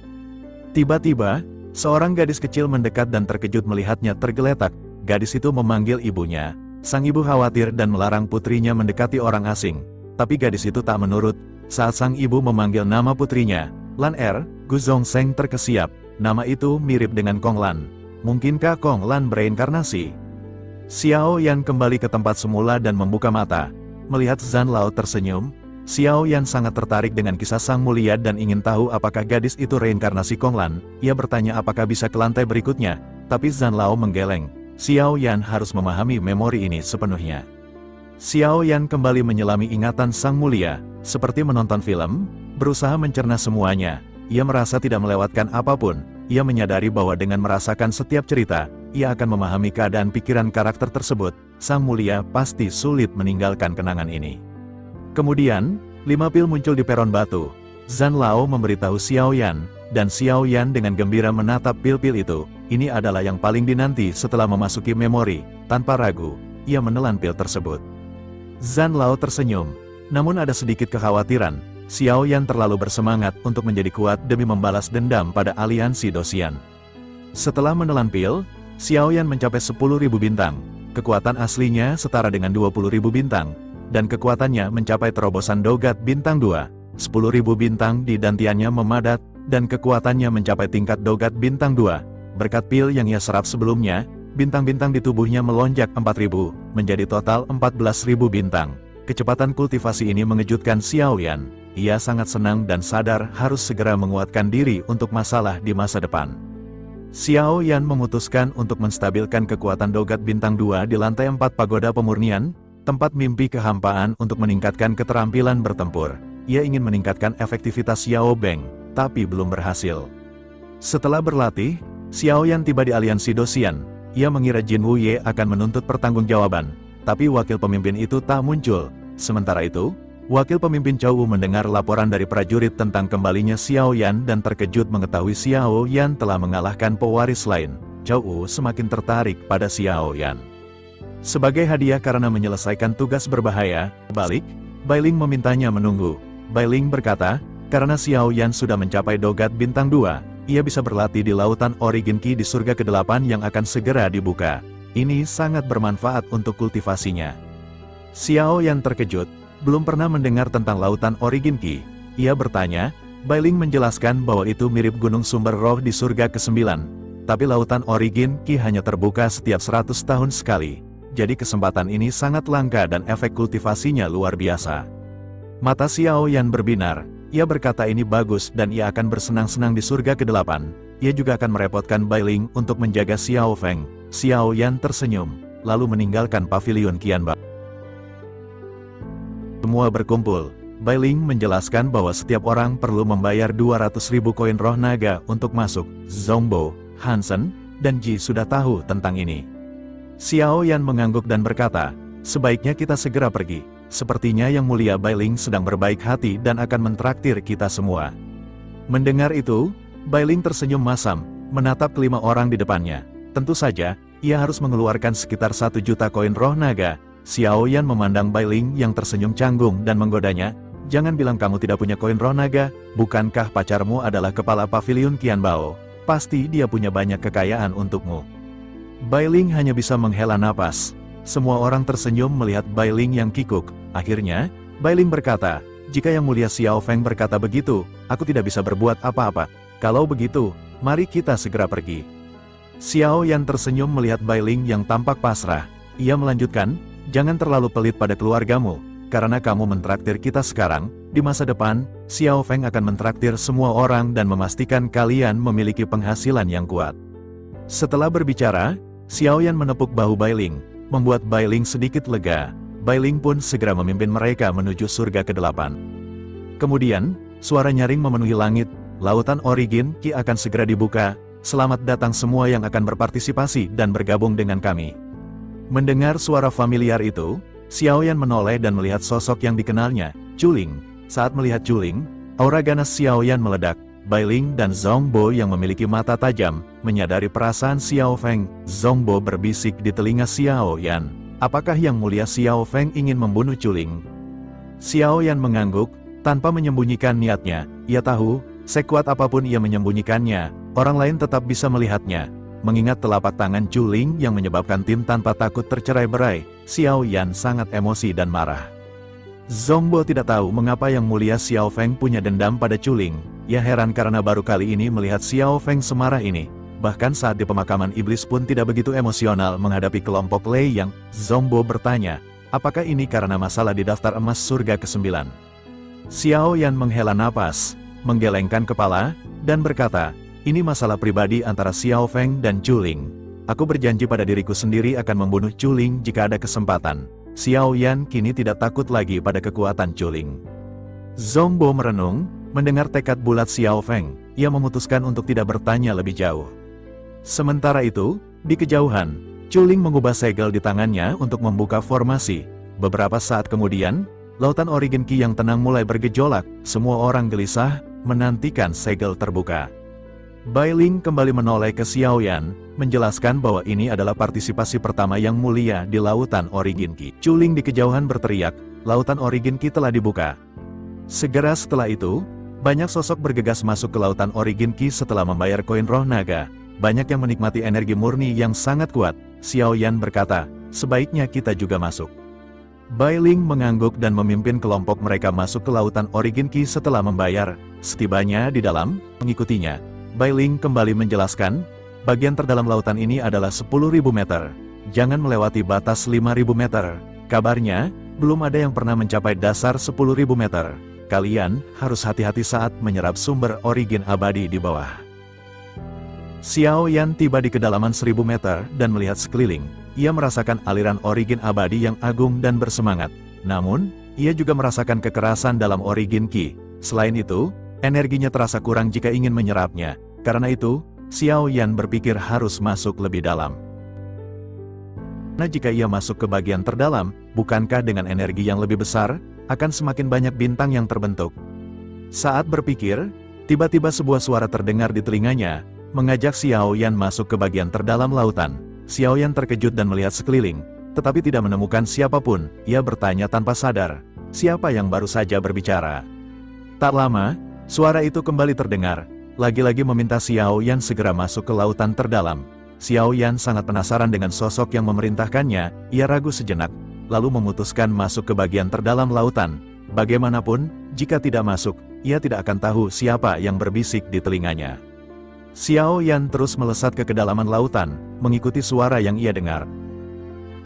Tiba-tiba, seorang gadis kecil mendekat dan terkejut melihatnya tergeletak. Gadis itu memanggil ibunya. Sang ibu khawatir dan melarang putrinya mendekati orang asing. Tapi gadis itu tak menurut. Saat sang ibu memanggil nama putrinya, Lan Er, Gu Zongsheng terkesiap. Nama itu mirip dengan Kong Lan. Mungkinkah Kong Lan bereinkarnasi? Xiao Yan kembali ke tempat semula dan membuka mata. Melihat Zhan Lao tersenyum, Xiao Yan sangat tertarik dengan kisah Sang Mulia dan ingin tahu apakah gadis itu reinkarnasi Kong Lan. Ia bertanya apakah bisa ke lantai berikutnya, tapi Zhan Lao menggeleng. Xiao Yan harus memahami memori ini sepenuhnya. Xiao Yan kembali menyelami ingatan Sang Mulia, seperti menonton film, berusaha mencerna semuanya. Ia merasa tidak melewatkan apapun. Ia menyadari bahwa dengan merasakan setiap cerita, ia akan memahami keadaan pikiran karakter tersebut. Sang Mulia pasti sulit meninggalkan kenangan ini. Kemudian, 5 pil muncul di peron batu. Zhan Lao memberitahu Xiao Yan, dan Xiao Yan dengan gembira menatap pil-pil itu. Ini adalah yang paling dinanti setelah memasuki memori. Tanpa ragu, ia menelan pil tersebut. Zhan Lao tersenyum, namun ada sedikit kekhawatiran. Xiao Yan terlalu bersemangat untuk menjadi kuat demi membalas dendam pada aliansi Dosian. Setelah menelan pil, Xiao Yan mencapai 10.000 bintang. Kekuatan aslinya setara dengan 20.000 bintang. Dan kekuatannya mencapai terobosan Dogat bintang 2. 10.000 bintang di dantiannya memadat, dan kekuatannya mencapai tingkat Dogat bintang 2. Berkat pil yang ia serap sebelumnya, bintang-bintang di tubuhnya melonjak 4.000, menjadi total 14.000 bintang. Kecepatan kultivasi ini mengejutkan Xiao Yan. Ia sangat senang dan sadar harus segera menguatkan diri untuk masalah di masa depan. Xiao Yan memutuskan untuk menstabilkan kekuatan Dogat bintang 2 di lantai 4 pagoda pemurnian, tempat mimpi kehampaan untuk meningkatkan keterampilan bertempur. Ia ingin meningkatkan efektivitas Xiao Beng. tapi belum berhasil. Setelah berlatih, Xiao Yan tiba di aliansi Dosian. Ia mengira Jin Wuye akan menuntut pertanggungjawaban, tapi wakil pemimpin itu tak muncul. Sementara itu, wakil pemimpin Chou Wu mendengar laporan dari prajurit tentang kembalinya Xiao Yan dan terkejut mengetahui Xiao Yan telah mengalahkan pewaris lain. Chou Wu semakin tertarik pada Xiao Yan. Sebagai hadiah karena menyelesaikan tugas berbahaya, balik, Bai Ling memintanya menunggu. Bai Ling berkata, karena Xiao Yan sudah mencapai dogat bintang 2, ia bisa berlatih di lautan Origin Qi di surga ke-8 yang akan segera dibuka. Ini sangat bermanfaat untuk kultivasinya. Xiao Yan terkejut, belum pernah mendengar tentang lautan Origin Qi. Ia bertanya, Bai Ling menjelaskan bahwa itu mirip gunung sumber roh di surga ke-9. Tapi lautan Origin Qi hanya terbuka setiap 100 tahun sekali. Jadi kesempatan ini sangat langka dan efek kultivasinya luar biasa. Mata Xiao Yan berbinar, ia berkata ini bagus dan ia akan bersenang-senang di surga ke-8. Ia juga akan merepotkan Bai Ling untuk menjaga Xiao Feng. Xiao Yan tersenyum, lalu meninggalkan pavilion Qianba. Semua berkumpul. Bai Ling menjelaskan bahwa setiap orang perlu membayar 200.000 koin roh naga untuk masuk. Zhongbo, Hansen, dan Ji sudah tahu tentang ini. Xiao Yan mengangguk dan berkata, sebaiknya kita segera pergi. Sepertinya Yang Mulia Bai Ling sedang berbaik hati dan akan mentraktir kita semua. Mendengar itu, Bai Ling tersenyum masam, menatap kelima orang di depannya. Tentu saja, ia harus mengeluarkan sekitar 1 juta koin roh naga. Xiao Yan memandang Bai Ling yang tersenyum canggung dan menggodanya, jangan bilang kamu tidak punya koin roh naga, bukankah pacarmu adalah kepala pavilion Qianbao? Pasti dia punya banyak kekayaan untukmu. Bai Ling hanya bisa menghela napas. Semua orang tersenyum melihat Bai Ling yang kikuk. Akhirnya, Bai Ling berkata, jika Yang Mulia Xiao Feng berkata begitu, aku tidak bisa berbuat apa-apa. Kalau begitu, mari kita segera pergi. Xiao Yan tersenyum melihat Bai Ling yang tampak pasrah. Ia melanjutkan, jangan terlalu pelit pada keluargamu, karena kamu mentraktir kita sekarang, di masa depan, Xiao Feng akan mentraktir semua orang dan memastikan kalian memiliki penghasilan yang kuat. Setelah berbicara, Xiao Yan menepuk bahu Bai Ling, membuat Bai Ling sedikit lega. Bai Ling pun segera memimpin mereka menuju surga ke-8. Kemudian, suara nyaring memenuhi langit, lautan Origin Qi akan segera dibuka, selamat datang semua yang akan berpartisipasi dan bergabung dengan kami. Mendengar suara familiar itu, Xiao Yan menoleh dan melihat sosok yang dikenalnya, Chuling. Saat melihat Chuling, aura ganas Xiao Yan meledak. Bai Ling dan Zhongbo yang memiliki mata tajam, menyadari perasaan Xiao Feng. Zhongbo berbisik di telinga Xiao Yan, apakah Yang Mulia Xiao Feng ingin membunuh Chuling? Xiao Yan mengangguk, tanpa menyembunyikan niatnya. Ia tahu, sekuat apapun ia menyembunyikannya, orang lain tetap bisa melihatnya. Mengingat telapak tangan Chuling yang menyebabkan tim tanpa takut tercerai-berai, Xiao Yan sangat emosi dan marah. Zhongbo tidak tahu mengapa Yang Mulia Xiao Feng punya dendam pada Chuling. Ia heran karena baru kali ini melihat Xiao Feng semarah ini. Bahkan saat di pemakaman iblis pun tidak begitu emosional menghadapi kelompok Lei Yang. Zhongbo bertanya, apakah ini karena masalah di daftar emas surga ke-9? Xiao Yan menghela napas, menggelengkan kepala, dan berkata, ini masalah pribadi antara Xiao Feng dan Chuling. Aku berjanji pada diriku sendiri akan membunuh Chuling jika ada kesempatan. Xiao Yan kini tidak takut lagi pada kekuatan Chuling. Zhongbo merenung, mendengar tekad bulat Xiao Feng, ia memutuskan untuk tidak bertanya lebih jauh. Sementara itu, di kejauhan, Chuling mengubah segel di tangannya untuk membuka formasi. Beberapa saat kemudian, lautan Origin Qi yang tenang mulai bergejolak, semua orang gelisah, menantikan segel terbuka. Bai Ling kembali menoleh ke Xiao Yan, menjelaskan bahwa ini adalah partisipasi pertama Yang Mulia di lautan Origin Qi. Chuling di kejauhan berteriak, lautan Origin Qi telah dibuka. Segera setelah itu, banyak sosok bergegas masuk ke lautan Origin Qi setelah membayar koin roh naga. Banyak yang menikmati energi murni yang sangat kuat. Xiao Yan berkata, sebaiknya kita juga masuk. Bai Ling mengangguk dan memimpin kelompok mereka masuk ke lautan Origin Qi setelah membayar. Setibanya di dalam, mengikutinya, Bai Ling kembali menjelaskan, bagian terdalam lautan ini adalah 10.000 meter. Jangan melewati batas 5.000 meter. Kabarnya, belum ada yang pernah mencapai dasar 10.000 meter. Kalian harus hati-hati saat menyerap sumber Origin abadi di bawah. Xiao Yan tiba di kedalaman 1.000 meter dan melihat sekeliling. Ia merasakan aliran Origin abadi yang agung dan bersemangat. Namun, ia juga merasakan kekerasan dalam Origin Qi. Selain itu, Energinya terasa kurang jika ingin menyerapnya. Karena itu, Xiao Yan berpikir harus masuk lebih dalam. Nah, jika ia masuk ke bagian terdalam, bukankah dengan energi yang lebih besar, akan semakin banyak bintang yang terbentuk? Saat berpikir, tiba-tiba sebuah suara terdengar di telinganya, mengajak Xiao Yan masuk ke bagian terdalam lautan. Xiao Yan terkejut dan melihat sekeliling, tetapi tidak menemukan siapapun. Ia bertanya tanpa sadar, siapa yang baru saja berbicara? Tak lama, suara itu kembali terdengar, lagi-lagi meminta Xiao Yan segera masuk ke lautan terdalam. Xiao Yan sangat penasaran dengan sosok yang memerintahkannya. Ia ragu sejenak, lalu memutuskan masuk ke bagian terdalam lautan. Bagaimanapun, jika tidak masuk, ia tidak akan tahu siapa yang berbisik di telinganya. Xiao Yan terus melesat ke kedalaman lautan, mengikuti suara yang ia dengar.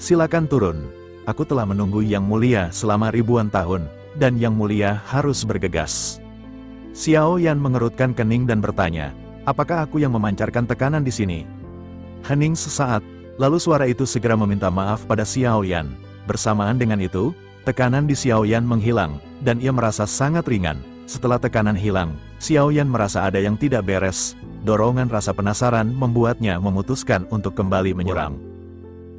Silakan turun. Aku telah menunggu Yang Mulia selama ribuan tahun, dan Yang Mulia harus bergegas. Xiao Yan mengerutkan kening dan bertanya, apakah aku yang memancarkan tekanan di sini? Hening sesaat, lalu suara itu segera meminta maaf pada Xiao Yan. Bersamaan dengan itu, tekanan di Xiao Yan menghilang, dan ia merasa sangat ringan. Setelah tekanan hilang, Xiao Yan merasa ada yang tidak beres. Dorongan rasa penasaran membuatnya memutuskan untuk kembali menyerang.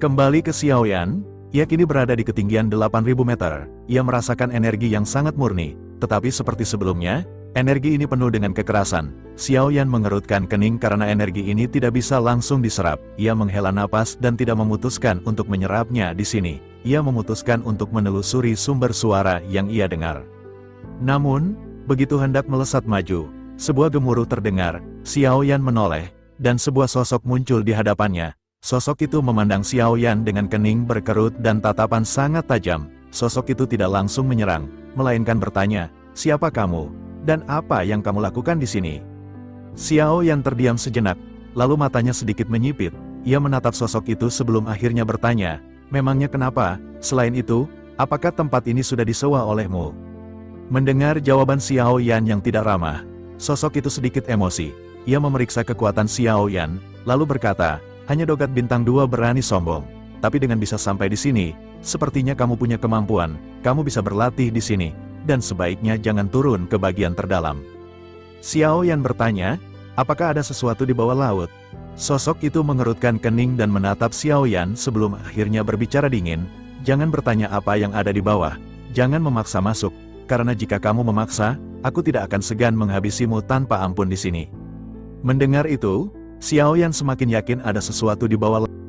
Kembali ke Xiao Yan, ia kini berada di ketinggian 8.000 meter. Ia merasakan energi yang sangat murni, tetapi seperti sebelumnya, energi ini penuh dengan kekerasan. Xiao Yan mengerutkan kening karena energi ini tidak bisa langsung diserap. Ia menghela napas dan tidak memutuskan untuk menyerapnya di sini. Ia memutuskan untuk menelusuri sumber suara yang ia dengar. Namun, begitu hendak melesat maju, sebuah gemuruh terdengar. Xiao Yan menoleh, dan sebuah sosok muncul di hadapannya. Sosok itu memandang Xiao Yan dengan kening berkerut dan tatapan sangat tajam. Sosok itu tidak langsung menyerang, melainkan bertanya, siapa kamu? Dan apa yang kamu lakukan di sini? Xiao Yan terdiam sejenak, lalu matanya sedikit menyipit. Ia menatap sosok itu sebelum akhirnya bertanya, memangnya kenapa? Selain itu, apakah tempat ini sudah disewa olehmu? Mendengar jawaban Xiao Yan yang tidak ramah, sosok itu sedikit emosi. Ia memeriksa kekuatan Xiao Yan, lalu berkata, hanya Dogat Bintang 2 berani sombong. Tapi dengan bisa sampai di sini, sepertinya kamu punya kemampuan, kamu bisa berlatih di sini, dan sebaiknya jangan turun ke bagian terdalam. Xiao Yan bertanya, apakah ada sesuatu di bawah laut? Sosok itu mengerutkan kening dan menatap Xiao Yan sebelum akhirnya berbicara dingin, jangan bertanya apa yang ada di bawah, jangan memaksa masuk, karena jika kamu memaksa, aku tidak akan segan menghabisimu tanpa ampun di sini. Mendengar itu, Xiao Yan semakin yakin ada sesuatu di bawah laut.